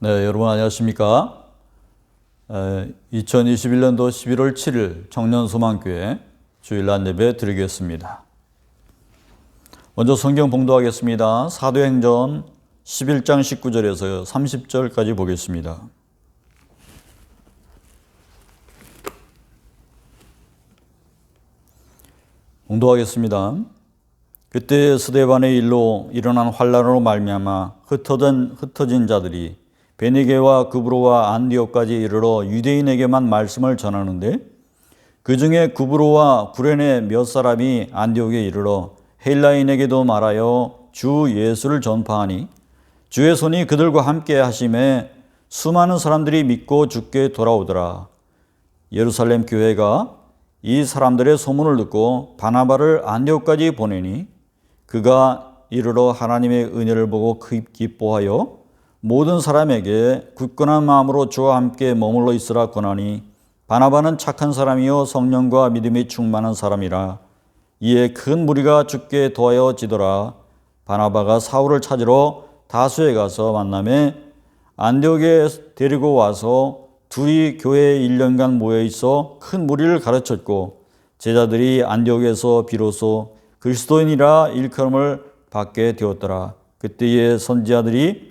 네, 여러분 안녕하십니까? 2021년도 11월 7일 청년소망교회 주일날 예배 드리겠습니다. 먼저 성경 봉독하겠습니다. 사도행전 11장 19절에서 30절까지 보겠습니다. 봉독하겠습니다. 그때 스데반의 일로 일어난 환란으로 말미암아 흩어진 자들이 베니게와 구브로와 안디옥까지 이르러 유대인에게만 말씀을 전하는데 그 중에 구브로와 구레네 몇 사람이 안디옥에 이르러 헬라인에게도 말하여 주 예수를 전파하니 주의 손이 그들과 함께 하심에 수많은 사람들이 믿고 주께 돌아오더라. 예루살렘 교회가 이 사람들의 소문을 듣고 바나바를 안디옥까지 보내니 그가 이르러 하나님의 은혜를 보고 기뻐하여 모든 사람에게 굳건한 마음으로 주와 함께 머물러 있으라 권하니 바나바는 착한 사람이요 성령과 믿음이 충만한 사람이라. 이에 큰 무리가 주께 도하여지더라. 바나바가 사울을 찾으러 다수에 가서 만나매 안디옥에 데리고 와서 둘이 교회에 1년간 모여 있어 큰 무리를 가르쳤고 제자들이 안디옥에서 비로소 그리스도인이라 일컬음을 받게 되었더라. 그때의 선지자들이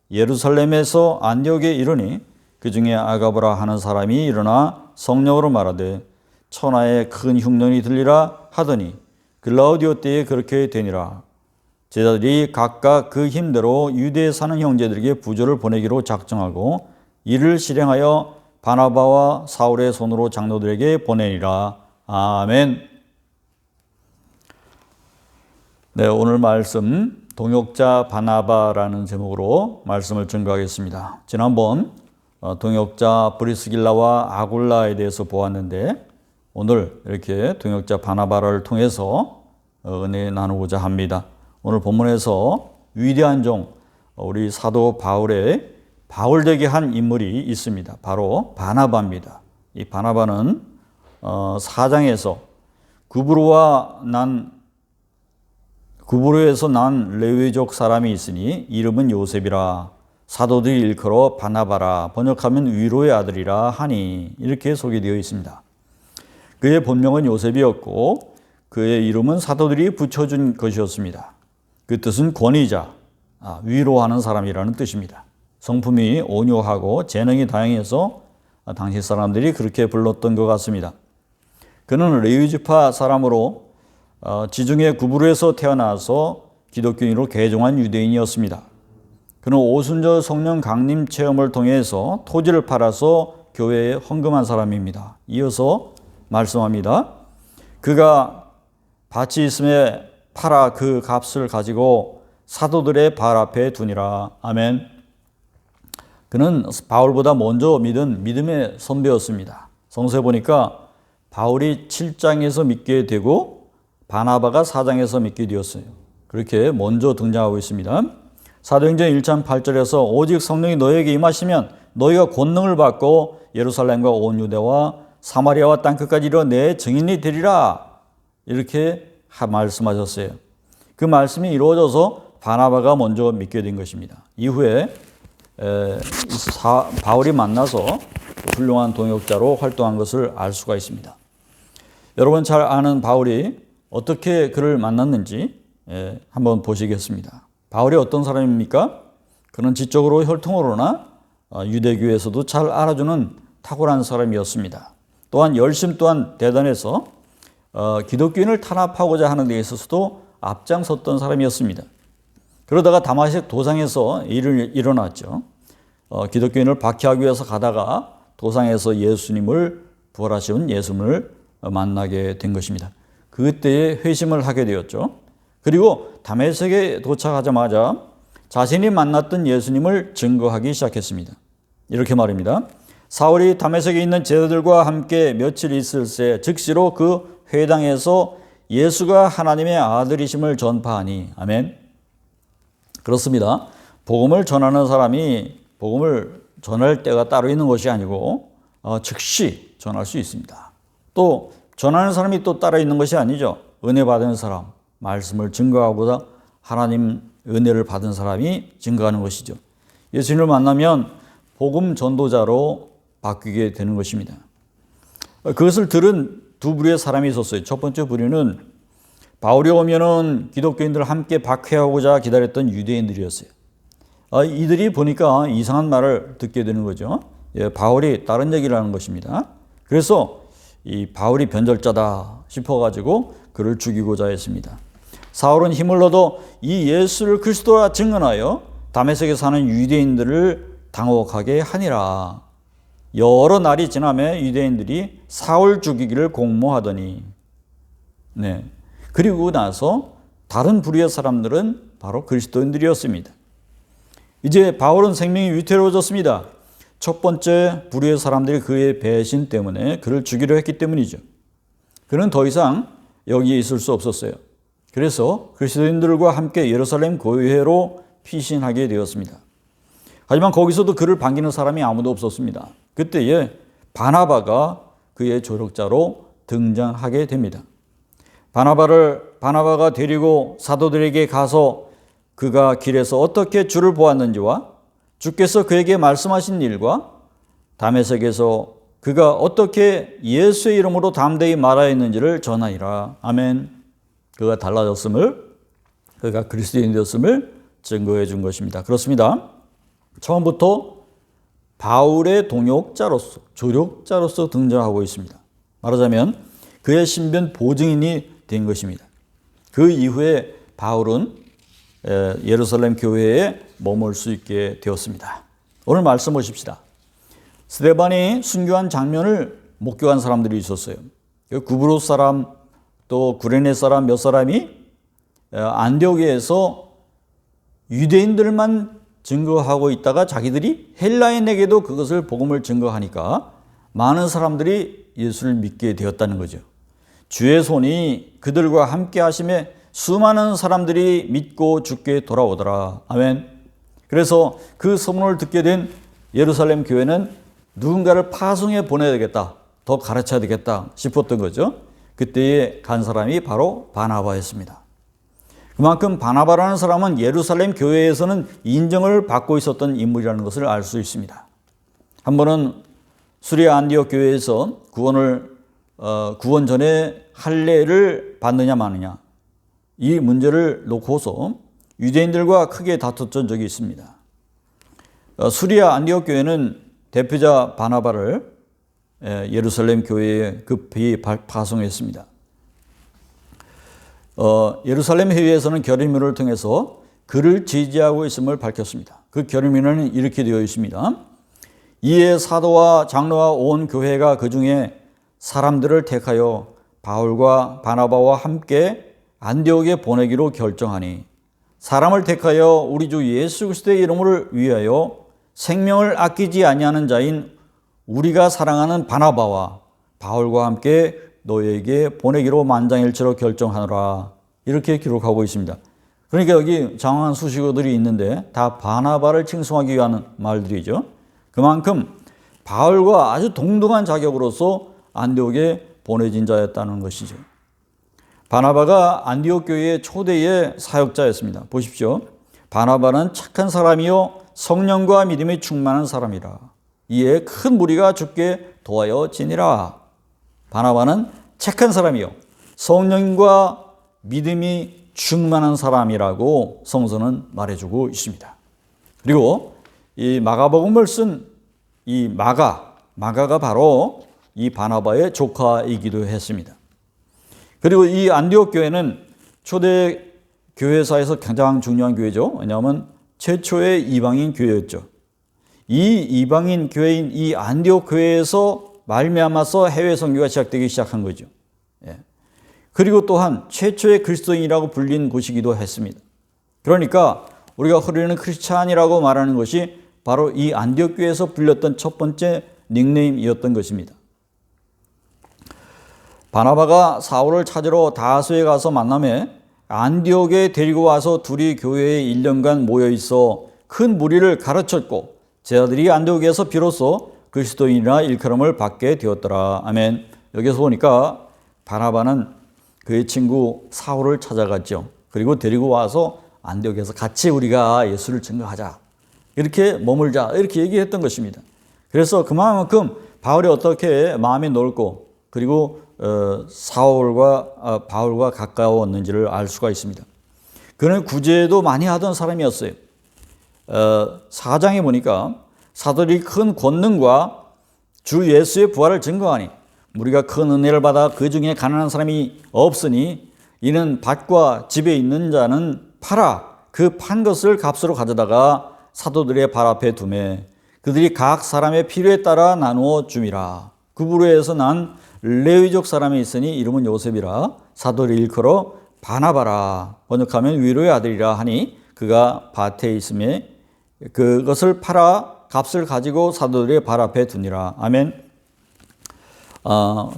예루살렘에서 안디옥에 이르니 그 중에 아가보라 하는 사람이 일어나 성령으로 말하되 천하에 큰 흉년이 들리라 하더니 글라우디오 때에 그렇게 되니라. 제자들이 각각 그 힘대로 유대에 사는 형제들에게 부조를 보내기로 작정하고 이를 실행하여 바나바와 사울의 손으로 장로들에게 보내니라. 아멘. 네, 오늘 말씀 동역자 바나바라는 제목으로 말씀을 증거하겠습니다. 지난번 동역자 브리스길라와 아굴라에 대해서 보았는데 오늘 이렇게 동역자 바나바를 통해서 은혜 나누고자 합니다. 오늘 본문에서 위대한 종 우리 사도 바울의 바울되게 한 인물이 있습니다. 바로 바나바입니다. 이 바나바는 4장에서 구브로에서 난 레위족 사람이 있으니 이름은 요셉이라. 사도들이 일컬어 바나바라. 번역하면 위로의 아들이라 하니 이렇게 소개되어 있습니다. 그의 본명은 요셉이었고 그의 이름은 사도들이 붙여준 것이었습니다. 그 뜻은 권위자, 위로하는 사람이라는 뜻입니다. 성품이 온유하고 재능이 다양해서 당시 사람들이 그렇게 불렀던 것 같습니다. 그는 레위지파 사람으로 지중해 구브로에서 태어나서 기독교인으로 개종한 유대인이었습니다. 그는 오순절 성령 강림 체험을 통해서 토지를 팔아서 교회에 헌금한 사람입니다. 이어서 말씀합니다. 그가 밭이 있음에 팔아 그 값을 가지고 사도들의 발 앞에 두니라. 아멘. 그는 바울보다 먼저 믿은 믿음의 선배였습니다. 성서에 보니까 바울이 7장에서 믿게 되고 바나바가 4장에서 믿게 되었어요. 그렇게 먼저 등장하고 있습니다. 사도행전 1장 8절에서 오직 성령이 너희에게 임하시면 너희가 권능을 받고 예루살렘과 온 유대와 사마리아와 땅끝까지 이르러 내 증인이 되리라. 이렇게 말씀하셨어요. 그 말씀이 이루어져서 바나바가 먼저 믿게 된 것입니다. 이후에 바울이 만나서 훌륭한 동역자로 활동한 것을 알 수가 있습니다. 여러분 잘 아는 바울이 어떻게 그를 만났는지 한번 보시겠습니다. 바울이 어떤 사람입니까? 그는 지적으로 혈통으로나 유대교에서도 잘 알아주는 탁월한 사람이었습니다. 또한 열심 또한 대단해서 기독교인을 탄압하고자 하는 데 있어서도 앞장섰던 사람이었습니다. 그러다가 다마색 도상에서 일이 일어났죠. 기독교인을 박해하기 위해서 가다가 도상에서 예수님을 부활하신 예수님을 만나게 된 것입니다. 그때에 회심을 하게 되었죠. 그리고 다메섹에 도착하자마자 자신이 만났던 예수님을 증거하기 시작했습니다. 이렇게 말입니다. 사울이 다메섹에 있는 제자들과 함께 며칠 있을새 즉시로 그 회당에서 예수가 하나님의 아들이심을 전파하니. 아멘. 그렇습니다. 복음을 전하는 사람이 복음을 전할 때가 따로 있는 것이 아니고 즉시 전할 수 있습니다. 또 전하는 사람이 또 따로 있는 것이 아니죠. 은혜 받은 사람, 말씀을 증거하고자 하나님 은혜를 받은 사람이 증거하는 것이죠. 예수님을 만나면 복음 전도자로 바뀌게 되는 것입니다. 그것을 들은 두 부류의 사람이 있었어요. 첫 번째 부류는 바울이 오면은 기독교인들 함께 박해하고자 기다렸던 유대인들이었어요. 이들이 보니까 이상한 말을 듣게 되는 거죠. 바울이 다른 얘기를 하는 것입니다. 그래서 이 바울이 변절자다 싶어가지고 그를 죽이고자 했습니다. 사울은 힘을 얻어 이 예수를 그리스도라 증언하여 다메섹에 사는 유대인들을 당혹하게 하니라. 여러 날이 지나며 유대인들이 사울 죽이기를 공모하더니, 그리고 나서 다른 부류의 사람들은 바로 그리스도인들이었습니다. 이제 바울은 생명이 위태로워졌습니다. 첫 번째 부류의 사람들이 그의 배신 때문에 그를 죽이려 했기 때문이죠. 그는 더 이상 여기에 있을 수 없었어요. 그래서 그리스도인들과 함께 예루살렘 교회로 피신하게 되었습니다. 하지만 거기서도 그를 반기는 사람이 아무도 없었습니다. 그때에 바나바가 그의 조력자로 등장하게 됩니다. 바나바가 데리고 사도들에게 가서 그가 길에서 어떻게 주를 보았는지와 주께서 그에게 말씀하신 일과 다메섹에서 그가 어떻게 예수의 이름으로 담대히 말하였는지를 전하니라. 아멘. 그가 달라졌음을, 그가 그리스도인이 되었음을 증거해 준 것입니다. 그렇습니다. 처음부터 바울의 동역자로서, 조력자로서 등장하고 있습니다. 말하자면 그의 신변 보증인이 된 것입니다. 그 이후에 바울은 예루살렘 교회에 머물 수 있게 되었습니다. 오늘 말씀 보십시다. 스데반이 순교한 장면을 목격한 사람들이 있었어요. 구브로 사람 또 구레네 사람 몇 사람이 안디옥에서 유대인들만 증거하고 있다가 자기들이 헬라인에게도 그것을 복음을 증거하니까 많은 사람들이 예수를 믿게 되었다는 거죠. 주의 손이 그들과 함께 하심에 수많은 사람들이 믿고 주께 돌아오더라. 아멘. 그래서 그 소문을 듣게 된 예루살렘 교회는 누군가를 파송해 보내야 되겠다, 더 가르쳐야 되겠다 싶었던 거죠. 그때에 간 사람이 바로 바나바였습니다. 그만큼 바나바라는 사람은 예루살렘 교회에서는 인정을 받고 있었던 인물이라는 것을 알 수 있습니다. 한 번은 수리아 안디옥 교회에서 구원 전에 할례를 받느냐 마느냐 이 문제를 놓고서 유대인들과 크게 다퉜던 적이 있습니다. 수리아 안디옥 교회는 대표자 바나바를 예루살렘 교회에 급히 파송했습니다. 예루살렘 회의에서는 결의문을 통해서 그를 지지하고 있음을 밝혔습니다. 그 결의문에는 이렇게 되어 있습니다. 이에 사도와 장로와 온 교회가 그 중에 사람들을 택하여 바울과 바나바와 함께 안디옥에 보내기로 결정하니 사람을 택하여 우리 주 예수 그리스도의 이름을 위하여 생명을 아끼지 아니하는 자인 우리가 사랑하는 바나바와 바울과 함께 너에게 보내기로 만장일치로 결정하노라. 이렇게 기록하고 있습니다. 그러니까 여기 장황한 수식어들이 있는데 다 바나바를 칭송하기 위한 말들이죠. 그만큼 바울과 아주 동등한 자격으로서 안디옥에 보내진 자였다는 것이죠. 바나바가 안디옥 교회의 초대의 사역자였습니다. 보십시오. 바나바는 착한 사람이요 성령과 믿음이 충만한 사람이라. 이에 큰 무리가 주께 도하여 지니라. 바나바는 착한 사람이요 성령과 믿음이 충만한 사람이라고 성서는 말해주고 있습니다. 그리고 이 마가복음을 쓴 이 마가가 바로 이 바나바의 조카이기도 했습니다. 그리고 이 안디옥 교회는 초대 교회사에서 가장 중요한 교회죠. 왜냐하면 최초의 이방인 교회였죠. 이 이방인 교회인 이 안디옥 교회에서 말미암아서 해외 선교가 시작되기 시작한 거죠. 그리고 또한 최초의 그리스도인이라고 불린 곳이기도 했습니다. 그러니까 우리가 흐르는 크리스찬이라고 말하는 것이 바로 이 안디옥 교회에서 불렸던 첫 번째 닉네임이었던 것입니다. 바나바가 사울을 찾으러 다소에 가서 만남에 안디옥에 데리고 와서 둘이 교회에 1년간 모여 있어 큰 무리를 가르쳤고 제자들이 안디옥에서 비로소 그리스도인이라 일컬음을 받게 되었더라. 아멘. 여기서 보니까 바나바는 그의 친구 사울을 찾아갔죠. 그리고 데리고 와서 안디옥에서 같이 우리가 예수를 증거하자. 이렇게 머물자 이렇게 얘기했던 것입니다. 그래서 그만큼 바울이 어떻게 마음이 넓고 그리고 바울과 가까웠는지를 알 수가 있습니다. 그는 구제도 많이 하던 사람이었어요. 4장에 보니까 사도들이 큰 권능과 주 예수의 부활을 증거하니 우리가 큰 은혜를 받아 그 중에 가난한 사람이 없으니 이는 밭과 집에 있는 자는 팔아 그 판 것을 값으로 가져다가 사도들의 발 앞에 두매 그들이 각 사람의 필요에 따라 나누어 줌이라. 그 부류에서 난 레위족 사람이 있으니 이름은 요셉이라. 사도를 일컬어 바나바라. 번역하면 위로의 아들이라 하니 그가 밭에 있음에 그것을 팔아 값을 가지고 사도들의 발 앞에 두니라. 아멘.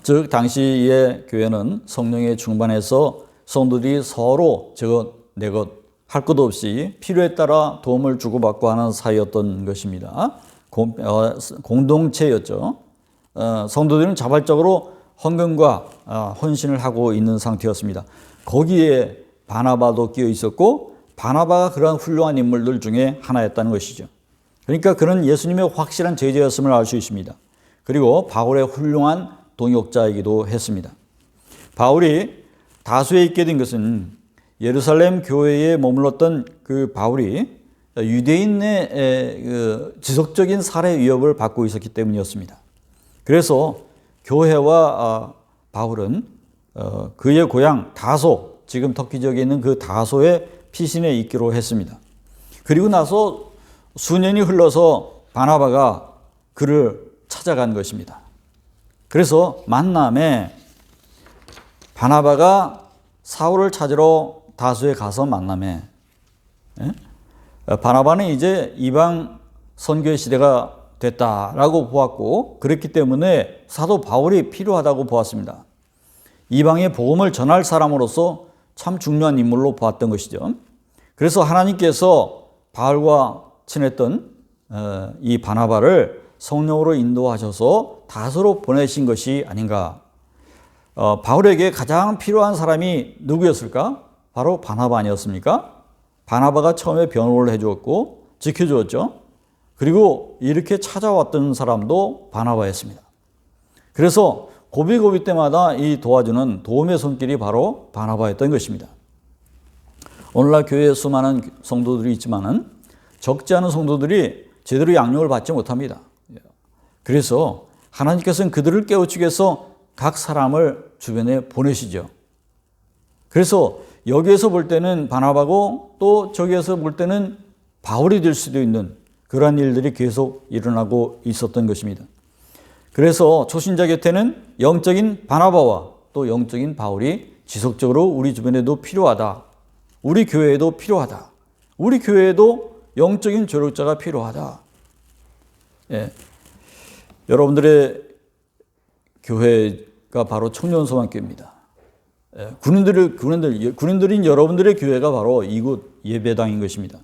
즉 당시의 교회는 성령의 충만해서 성도들이 서로 저것 내것 할 것 없이 필요에 따라 도움을 주고받고 하는 사이였던 것입니다. 공동체였죠. 성도들은 자발적으로 헌금과 헌신을 하고 있는 상태였습니다. 거기에 바나바도 끼어 있었고 바나바가 그러한 훌륭한 인물들 중에 하나였다는 것이죠. 그러니까 그는 예수님의 확실한 제자였음을 알 수 있습니다. 그리고 바울의 훌륭한 동역자이기도 했습니다. 바울이 다수에 있게 된 것은 예루살렘 교회에 머물렀던 그 바울이 유대인의 지속적인 살해 위협을 받고 있었기 때문이었습니다. 그래서 교회와 바울은 그의 고향 다소, 지금 터키 지역에 있는 그 다소에 피신해 있기로 했습니다. 그리고 나서 수년이 흘러서 바나바가 그를 찾아간 것입니다. 그래서 만남에 바나바가 사울을 찾으러 다소에 가서 만남에 바나바는 이제 이방 선교의 시대가 됐다라고 보았고 그렇기 때문에 사도 바울이 필요하다고 보았습니다. 이방의 복음을 전할 사람으로서 참 중요한 인물로 보았던 것이죠. 그래서 하나님께서 바울과 친했던 이 바나바를 성령으로 인도하셔서 다소로 보내신 것이 아닌가. 바울에게 가장 필요한 사람이 누구였을까? 바로 바나바 아니었습니까? 바나바가 처음에 변호를 해주었고 지켜주었죠. 그리고 이렇게 찾아왔던 사람도 바나바였습니다. 그래서 고비고비 때마다 이 도와주는 도움의 손길이 바로 바나바였던 것입니다. 오늘날 교회에 수많은 성도들이 있지만은 적지 않은 성도들이 제대로 양육을 받지 못합니다. 그래서 하나님께서는 그들을 깨우치기 위해서 각 사람을 주변에 보내시죠. 그래서 여기에서 볼 때는 바나바고 또 저기에서 볼 때는 바울이 될 수도 있는 그러한 일들이 계속 일어나고 있었던 것입니다. 그래서 초신자 곁에는 영적인 바나바와 또 영적인 바울이 지속적으로 우리 주변에도 필요하다. 우리 교회에도 필요하다. 우리 교회에도 영적인 조력자가 필요하다. 예. 여러분들의 교회가 바로 청년소망교회입니다. 예. 군인들인 여러분들의 교회가 바로 이곳 예배당인 것입니다.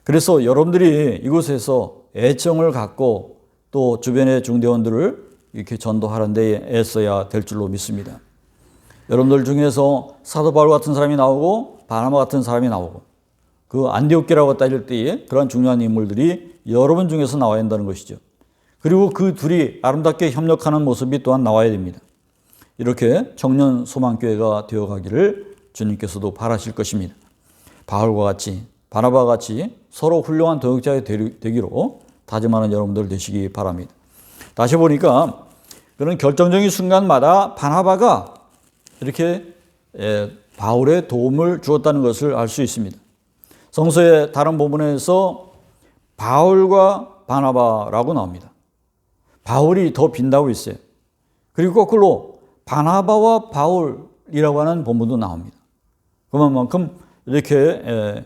그래서 여러분들이 이곳에서 애정을 갖고 또 주변의 중대원들을 이렇게 전도하는 데 애써야 될 줄로 믿습니다. 여러분들 중에서 사도 바울 같은 사람이 나오고 바나바 같은 사람이 나오고 그 안디옥교라고 따질 때에 그런 중요한 인물들이 여러분 중에서 나와야 한다는 것이죠. 그리고 그 둘이 아름답게 협력하는 모습이 또한 나와야 됩니다. 이렇게 청년 소망교회가 되어가기를 주님께서도 바라실 것입니다. 바울과 같이 바나바와 같이 서로 훌륭한 동역자가 되기로 다짐하는 여러분들 되시기 바랍니다. 다시 보니까 그런 결정적인 순간마다 바나바가 이렇게 바울의 도움을 주었다는 것을 알 수 있습니다. 성서의 다른 부분에서 바울과 바나바라고 나옵니다. 바울이 더 빈다고 있어요. 그리고 거꾸로 바나바와 바울이라고 하는 본문도 나옵니다. 그만큼 이렇게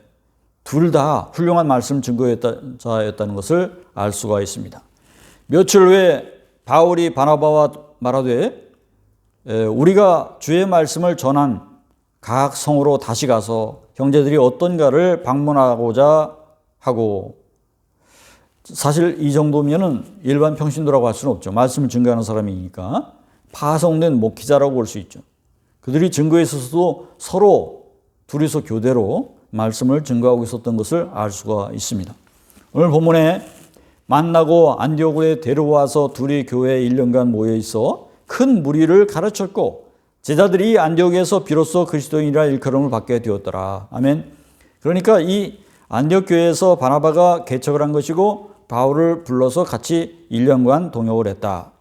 둘 다 훌륭한 말씀 증거자였다는 것을 알 수가 있습니다. 며칠 후에 바울이 바나바와 말하되 우리가 주의 말씀을 전한 각 성으로 다시 가서 형제들이 어떤가를 방문하고자 하고, 사실 이 정도면은 일반 평신도라고 할 수는 없죠. 말씀을 증거하는 사람이니까 파송된 목회자라고 볼 수 있죠. 그들이 증거에 있어서도 서로 둘이서 교대로 말씀을 증거하고 있었던 것을 알 수가 있습니다. 오늘 본문에 만나고 안디옥에 데려와서 둘이 교회에 1년간 모여 있어 큰 무리를 가르쳤고 제자들이 안디옥에서 비로소 그리스도인이라 일컬음을 받게 되었더라. 아멘. 그러니까 이 안디옥 교회에서 바나바가 개척을 한 것이고 바울을 불러서 같이 1년간 동역을 했다.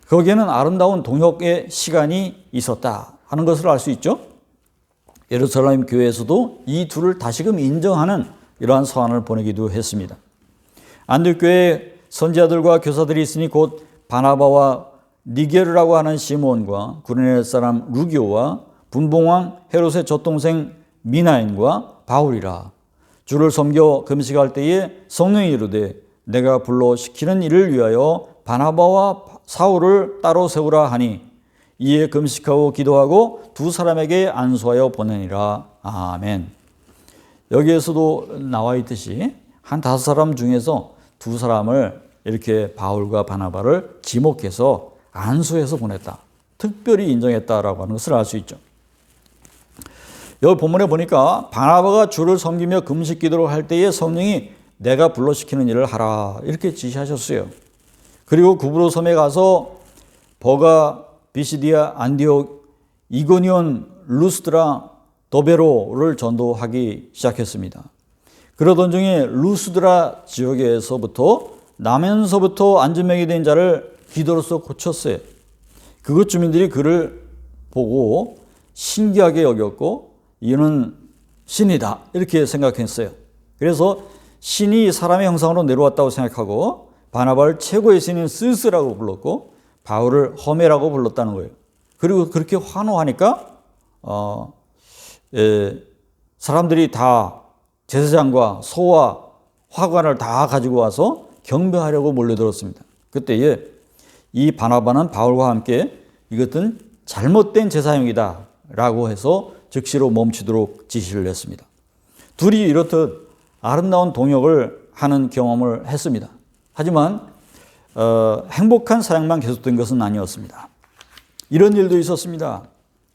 거기에는 아름다운 동역의 시간이 있었다 하는 것을 알 수 있죠. 예루살렘 교회에서도 이 둘을 다시금 인정하는 이러한 서한을 보내기도 했습니다. 안디옥 교회에 선지자들과 교사들이 있으니 곧 바나바와 니게르라고 하는 시몬과 구레네 사람 루기오와 분봉왕 헤롯의 젖동생 미나인과 바울이라. 주를 섬겨 금식할 때에 성령이 이르되 내가 불러 시키는 일을 위하여 바나바와 사울을 따로 세우라 하니 이에 금식하고 기도하고 두 사람에게 안수하여 보내니라. 아멘. 여기에서도 나와 있듯이 한 5사람 중에서 2사람을 이렇게 바울과 바나바를 지목해서 안수해서 보냈다. 특별히 인정했다라고 하는 것을 알 수 있죠. 여기 본문에 보니까 바나바가 주를 섬기며 금식 기도를 할 때에 성령이 내가 불러시키는 일을 하라 이렇게 지시하셨어요. 그리고 구브로 섬에 가서 버가, 비시디아, 안디옥, 이고니온, 루스드라, 도베로를 전도하기 시작했습니다. 그러던 중에 루스드라 지역에서부터 나면서부터 안진병이 된 자를 기도로서 고쳤어요. 그곳 주민들이 그를 보고 신기하게 여겼고 이는 신이다 이렇게 생각했어요. 그래서 신이 사람의 형상으로 내려왔다고 생각하고 바나바를 최고의 신인 스스라고 불렀고 바울을 허메라고 불렀다는 거예요. 그리고 그렇게 환호하니까 사람들이 다 제사장과 소와 화관을 다 가지고 와서 경배하려고 몰려들었습니다. 그때에 이 바나바는 바울과 함께 이것은 잘못된 제사형이다 라고 해서 즉시로 멈추도록 지시를 했습니다. 둘이 이렇듯 아름다운 동역을 하는 경험을 했습니다. 하지만 행복한 사역만 계속된 것은 아니었습니다. 이런 일도 있었습니다.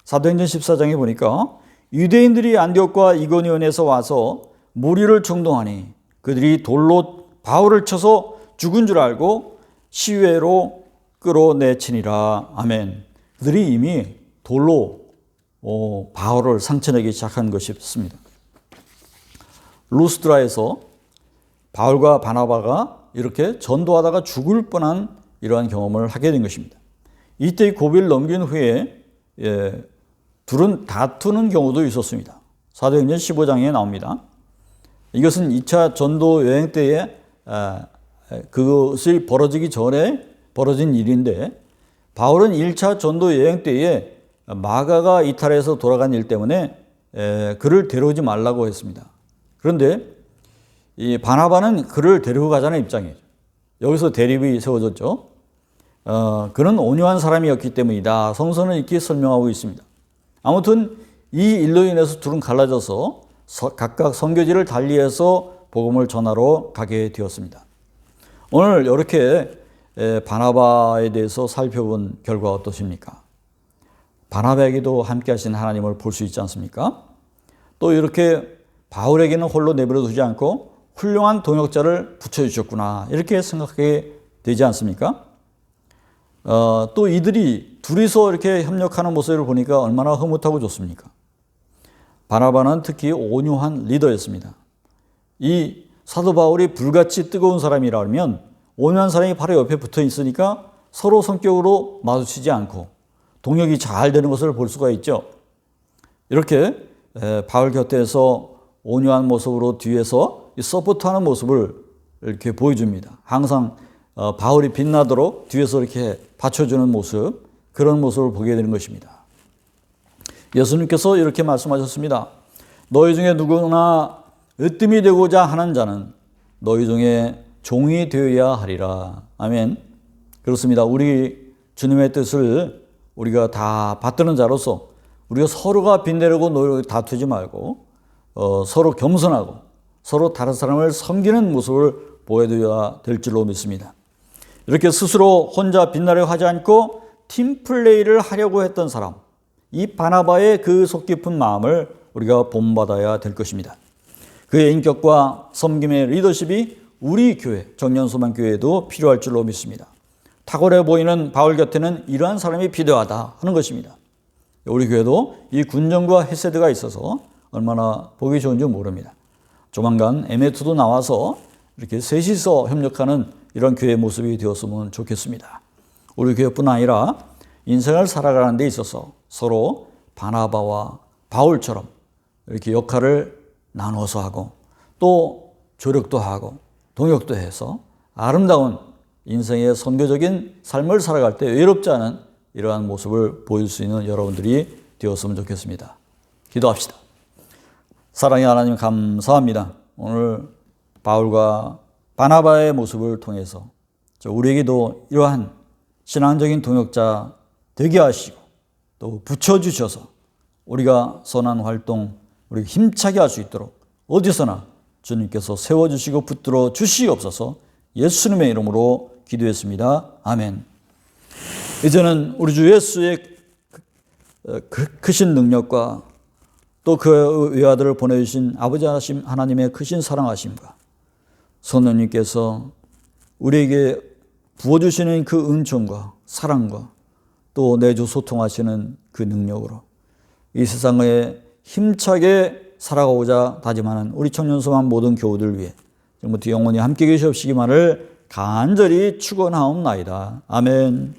사도행전 14장에 보니까 유대인들이 안디옥과 이고니온에서 와서 무리를 충동하니 그들이 돌로 바울을 쳐서 죽은 줄 알고 시외로 끌어내치니라. 아멘. 그들이 이미 돌로 바울을 상처내기 시작한 것이었습니다. 루스드라에서 바울과 바나바가 이렇게 전도하다가 죽을 뻔한 이러한 경험을 하게 된 것입니다. 이때 고비를 넘긴 후에 둘은 다투는 경우도 있었습니다. 사도행전 15장에 나옵니다. 이것은 2차 전도 여행 때에 그것이 벌어지기 전에 벌어진 일인데 바울은 1차 전도 여행 때에 마가가 이탈해서 돌아간 일 때문에 그를 데려오지 말라고 했습니다. 그런데 이 바나바는 그를 데리고 가자는 입장이에요. 여기서 대립이 세워졌죠. 그는 온유한 사람이었기 때문이다. 성서는 이렇게 설명하고 있습니다. 아무튼 이 일로 인해서 둘은 갈라져서 각각 선교지를 달리해서 복음을 전하러 가게 되었습니다. 오늘 이렇게 바나바에 대해서 살펴본 결과 어떠십니까? 바나바에게도 함께 하신 하나님을 볼 수 있지 않습니까? 또 이렇게 바울에게는 홀로 내버려 두지 않고 훌륭한 동역자를 붙여주셨구나 이렇게 생각하게 되지 않습니까? 또 이들이 둘이서 이렇게 협력하는 모습을 보니까 얼마나 흐뭇하고 좋습니까? 바나바는 특히 온유한 리더였습니다. 이 사도 바울이 불같이 뜨거운 사람이라면 온유한 사람이 바로 옆에 붙어 있으니까 서로 성격으로 마주치지 않고 동역이 잘 되는 것을 볼 수가 있죠. 이렇게 바울 곁에서 온유한 모습으로 뒤에서 서포트하는 모습을 이렇게 보여줍니다. 항상 바울이 빛나도록 뒤에서 이렇게 받쳐주는 모습, 그런 모습을 보게 되는 것입니다. 예수님께서 이렇게 말씀하셨습니다. 너희 중에 누구나 으뜸이 되고자 하는 자는 너희 중에 종이 되어야 하리라. 아멘. 그렇습니다. 우리 주님의 뜻을 우리가 다 받드는 자로서 우리가 서로가 빛내려고 노력 다투지 말고 서로 겸손하고 서로 다른 사람을 섬기는 모습을 보여줘야 될 줄로 믿습니다. 이렇게 스스로 혼자 빛나려 하지 않고 팀플레이를 하려고 했던 사람, 이 바나바의 그 속 깊은 마음을 우리가 본받아야 될 것입니다. 그의 인격과 섬김의 리더십이 우리 교회, 정년소망교회에도 필요할 줄로 믿습니다. 탁월해 보이는 바울 곁에는 이러한 사람이 필요하다 하는 것입니다. 우리 교회도 이 군정과 헤세드가 있어서 얼마나 보기 좋은지 모릅니다. 조만간 에메트도 나와서 이렇게 셋이서 협력하는 이런 교회 모습이 되었으면 좋겠습니다. 우리 교회뿐 아니라 인생을 살아가는 데 있어서 서로 바나바와 바울처럼 이렇게 역할을 나눠서 하고 또 조력도 하고 동역도 해서 아름다운 인생의 선교적인 삶을 살아갈 때 외롭지 않은 이러한 모습을 보일 수 있는 여러분들이 되었으면 좋겠습니다. 기도합시다. 사랑의 하나님 감사합니다. 오늘 바울과 바나바의 모습을 통해서 우리에게도 이러한 신앙적인 동역자 되게 하시고 또 붙여주셔서 우리가 선한 활동, 우리 힘차게 할 수 있도록 어디서나 주님께서 세워주시고 붙들어 주시옵소서. 예수님의 이름으로 기도했습니다. 아멘. 이제는 우리 주 예수의 크신 능력과 또 그 외아들을 보내주신 아버지 하나님의 크신 사랑하심과 성령님께서 우리에게 부어주시는 그 은총과 사랑과 또 내주 소통하시는 그 능력으로 이 세상에 힘차게 살아가고자 다짐하는 우리 청년소망 모든 교우들 위해 지금부터 영원히 함께 계시옵시기만을 간절히 축원하옵나이다. 아멘.